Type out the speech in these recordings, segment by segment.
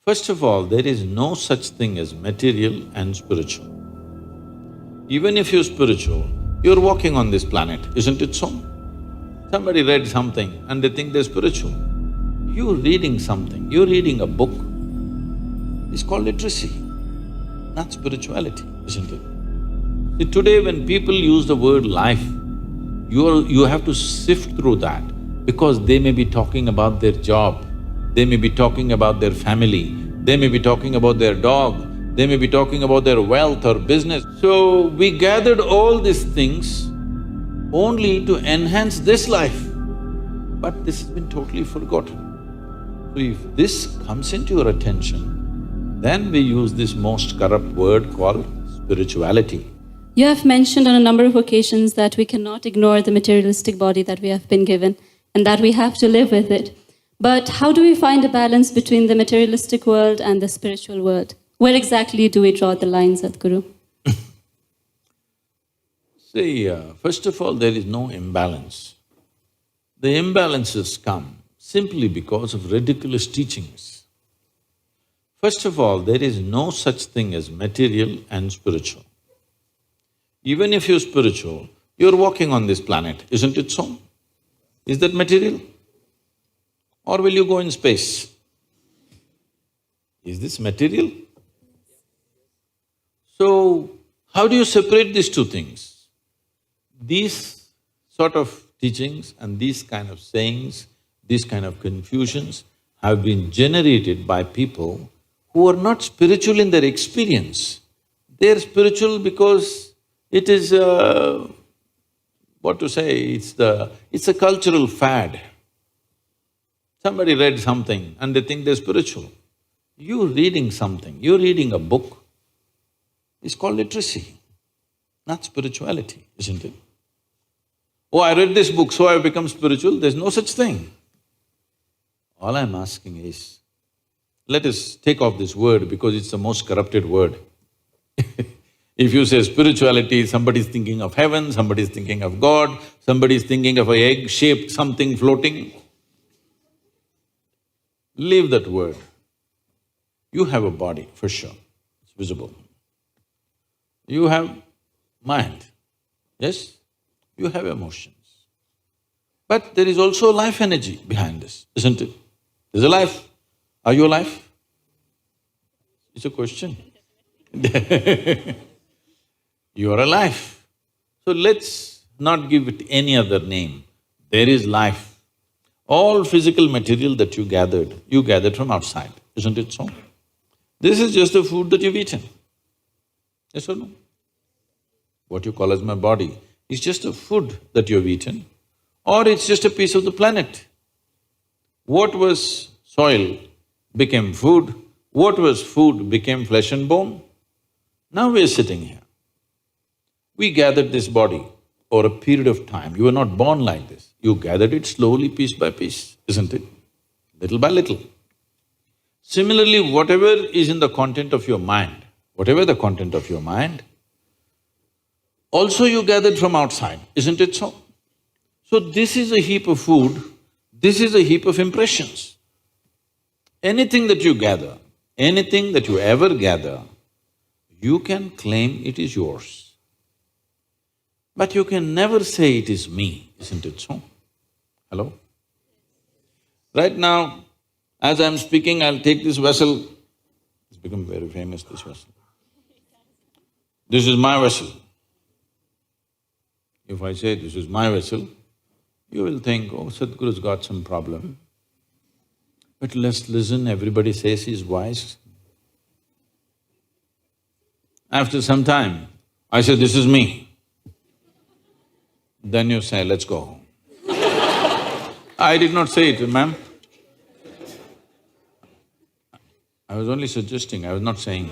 First of all, there is no such thing as material and spiritual. Even if you're spiritual, you're walking on this planet, isn't it so? Somebody read something and they think they're spiritual. You're reading something, you're reading a book, it's called literacy, not spirituality, isn't it? See, today when people use the word life, you have to sift through that because they may be talking about their job, they may be talking about their family, they may be talking about their dog, they may be talking about their wealth or business. So, we gathered all these things only to enhance this life, but this has been totally forgotten. So, if this comes into your attention, then we use this most corrupt word called spirituality. You have mentioned on a number of occasions that we cannot ignore the materialistic body that we have been given and that we have to live with it. But how do we find a balance between the materialistic world and the spiritual world? Where exactly do we draw the line, Sadhguru? See, first of all, there is no imbalance. The imbalances come simply because of ridiculous teachings. First of all, there is no such thing as material and spiritual. Even if you're spiritual, you're walking on this planet, isn't it so? Is that material? Or will you go in space? Is this material? So, how do you separate these two things? These sort of teachings and these kind of sayings, these kind of confusions have been generated by people who are not spiritual in their experience. They're spiritual because it is what to say, it's a cultural fad. Somebody read something and they think they're spiritual. You're reading something, you're reading a book, it's called literacy, not spirituality, isn't it? Oh, I read this book, so I've become spiritual, there's no such thing. All I'm asking is, let us take off this word because it's the most corrupted word. If you say spirituality, somebody's thinking of heaven, somebody's thinking of God, somebody's thinking of an egg-shaped something floating. Leave that word. You have a body, for sure, it's visible. You have mind, yes? You have emotions. But there is also life energy behind this, isn't it? There's a life. Are you alive? It's a question. You are alive. So let's not give it any other name. There is life. All physical material that you gathered from outside, isn't it so? This is just the food that you've eaten. Yes or no? What you call as my body is just a food that you've eaten, or it's just a piece of the planet. What was soil became food, what was food became flesh and bone. Now we're sitting here. We gathered this body over a period of time. You were not born like this. You gathered it slowly, piece by piece, isn't it? Little by little. Similarly, whatever is in the content of your mind, whatever the content of your mind, also you gathered from outside, isn't it so? So this is a heap of food, this is a heap of impressions. Anything that you gather, anything that you ever gather, you can claim it is yours. But you can never say it is me, isn't it so? Hello? Right now, as I'm speaking, I'll take this vessel. It's become very famous, this vessel. This is my vessel. If I say this is my vessel, you will think, oh, Sadhguru's got some problem. But let's listen, everybody says he's wise. After some time, I say, this is me. Then you say, let's go home. I did not say it, ma'am. I was only suggesting, I was not saying.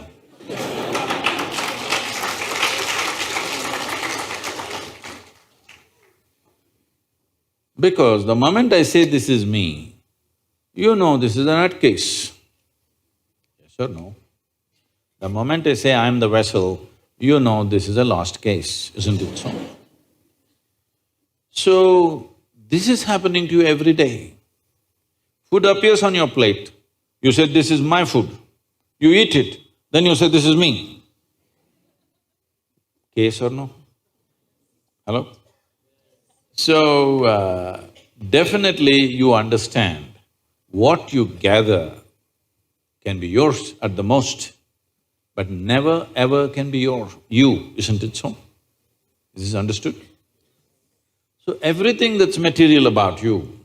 Because the moment I say this is me, you know this is a nutcase. Yes or no? The moment I say I'm the vessel, you know this is a lost case, isn't it so? So, this is happening to you every day. Food appears on your plate, you said, this is my food. You eat it, then you say, this is me. Case or no? Hello? So, definitely you understand what you gather can be yours at the most, but never ever can be you, isn't it so? Is this understood? So everything that's material about you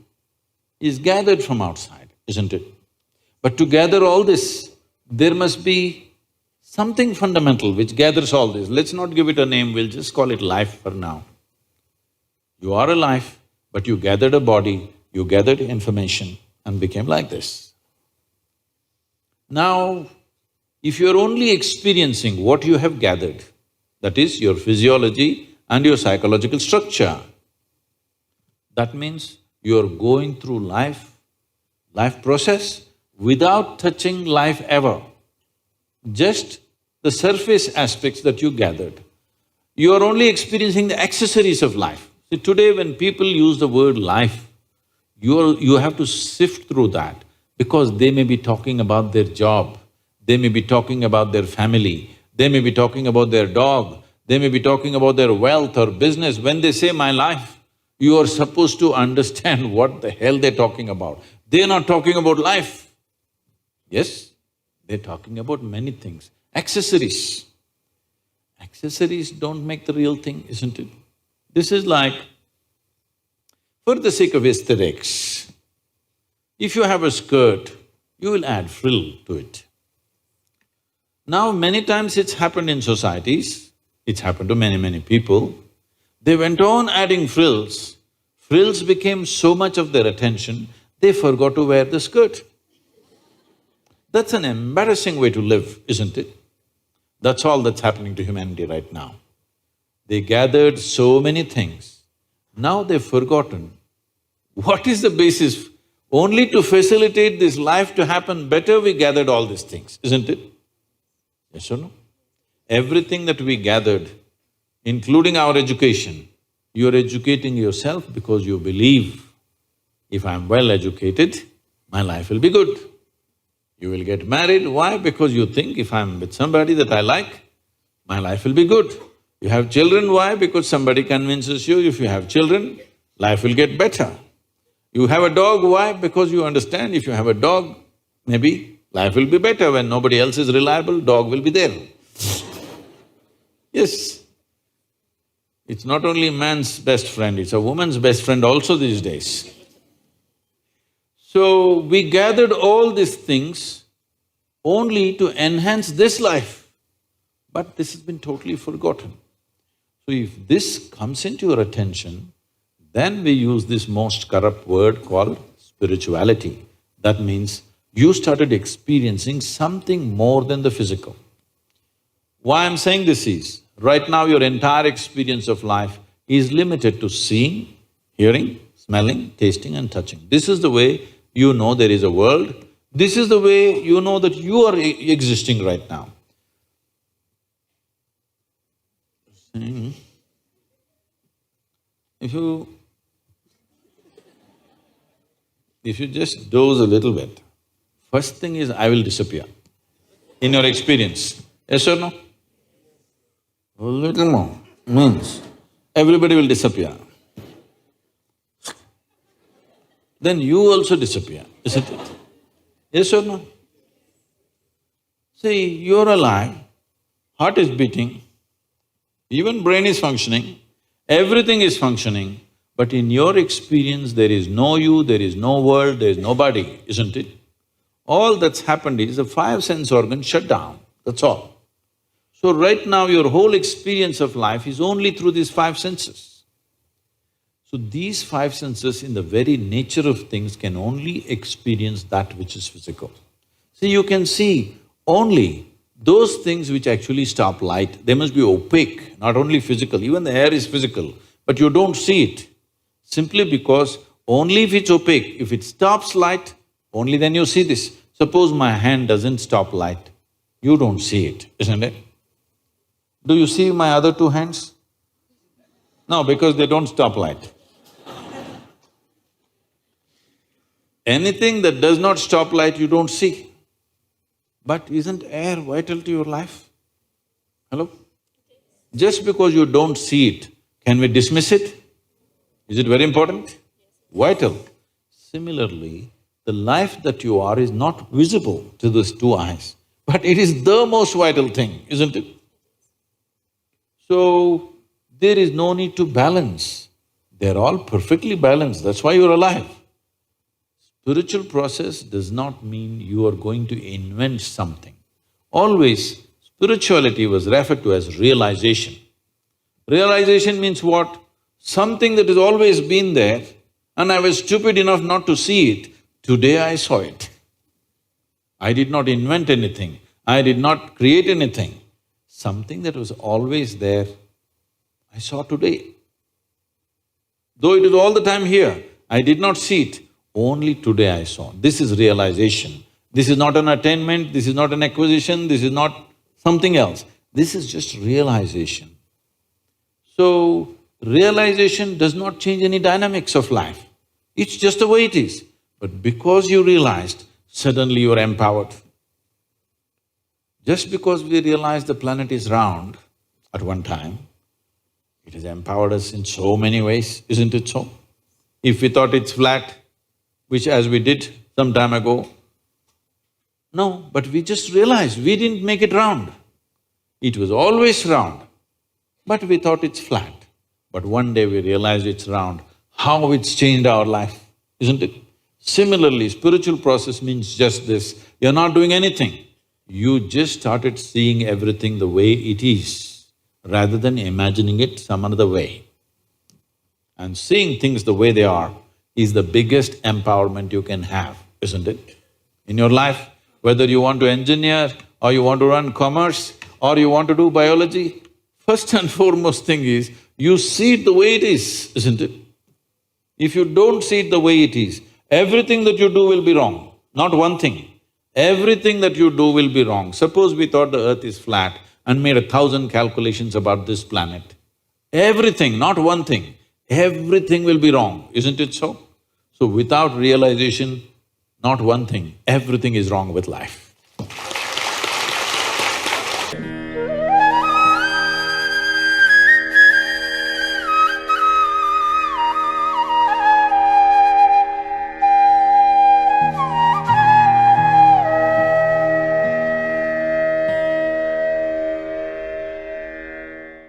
is gathered from outside, isn't it? But to gather all this, there must be something fundamental which gathers all this. Let's not give it a name, we'll just call it life for now. You are alive, but you gathered a body, you gathered information and became like this. Now, if you're only experiencing what you have gathered, that is your physiology and your psychological structure, that means you're going through life process without touching life ever. Just the surface aspects that you gathered. You are only experiencing the accessories of life. See, today when people use the word life, you have to sift through that because they may be talking about their job, they may be talking about their family, they may be talking about their dog, they may be talking about their wealth or business. When they say my life, you are supposed to understand what the hell they're talking about. They're not talking about life. Yes, they're talking about many things. Accessories. Accessories don't make the real thing, isn't it? This is like, for the sake of aesthetics, if you have a skirt, you will add frill to it. Now, many times it's happened in societies, it's happened to many people, they went on adding frills, frills became so much of their attention, they forgot to wear the skirt. That's an embarrassing way to live, isn't it? That's all that's happening to humanity right now. They gathered so many things, now they've forgotten what is the basis. Only to facilitate this life to happen better, we gathered all these things, isn't it? Yes or no? Everything that we gathered, including our education, you're educating yourself because you believe, if I'm well educated, my life will be good. You will get married, why? Because you think if I'm with somebody that I like, my life will be good. You have children, why? Because somebody convinces you if you have children, life will get better. You have a dog, why? Because you understand if you have a dog, maybe life will be better. When nobody else is reliable, dog will be there. Yes. It's not only man's best friend, it's a woman's best friend also these days. So, we gathered all these things only to enhance this life, but this has been totally forgotten. So, if this comes into your attention, then we use this most corrupt word called spirituality. That means you started experiencing something more than the physical. Why I'm saying this is, right now your entire experience of life is limited to seeing, hearing, smelling, tasting and touching. This is the way you know there is a world, this is the way you know that you are existing right now. If you just doze a little bit, first thing is I will disappear in your experience, yes or no? A little more means everybody will disappear. Then you also disappear, isn't it? Yes or no? See, you're alive, heart is beating, even brain is functioning, everything is functioning, but in your experience there is no you, there is no world, there is nobody, isn't it? All that's happened is the five sense organs shut down, that's all. So right now your whole experience of life is only through these five senses. So these five senses in the very nature of things can only experience that which is physical. See, you can see only those things which actually stop light, they must be opaque, not only physical, even the air is physical, but you don't see it. Simply because only if it's opaque, if it stops light, only then you see this. Suppose my hand doesn't stop light, you don't see it, isn't it? Do you see my other two hands? No, because they don't stop light. Anything that does not stop light, you don't see. But isn't air vital to your life? Hello? Just because you don't see it, can we dismiss it? Is it very important? Vital. Similarly, the life that you are is not visible to these two eyes, but it is the most vital thing, isn't it? So, there is no need to balance. They're all perfectly balanced, that's why you're alive. Spiritual process does not mean you are going to invent something. Always, spirituality was referred to as realization. Realization means what? Something that has always been there and I was stupid enough not to see it, today I saw it. I did not invent anything, I did not create anything. Something that was always there, I saw today. Though it is all the time here, I did not see it, only today I saw. This is realization. This is not an attainment, this is not an acquisition, this is not something else. This is just realization. So, realization does not change any dynamics of life. It's just the way it is. But because you realized, suddenly you are empowered. Just because we realized the planet is round at one time, it has empowered us in so many ways, isn't it so? If we thought it's flat, which as we did some time ago, no, but we just realized we didn't make it round. It was always round, but we thought it's flat. But one day we realized it's round, how it's changed our life, isn't it? Similarly, spiritual process means just this, you're not doing anything. You just started seeing everything the way it is, rather than imagining it some other way. And seeing things the way they are is the biggest empowerment you can have, isn't it? In your life, whether you want to engineer or you want to run commerce or you want to do biology, first and foremost thing is, you see it the way it is, isn't it? If you don't see it the way it is, everything that you do will be wrong, not one thing. Everything that you do will be wrong. Suppose we thought the earth is flat and made 1,000 calculations about this planet. Everything, not one thing, everything will be wrong, isn't it so? So without realization, not one thing, everything is wrong with life.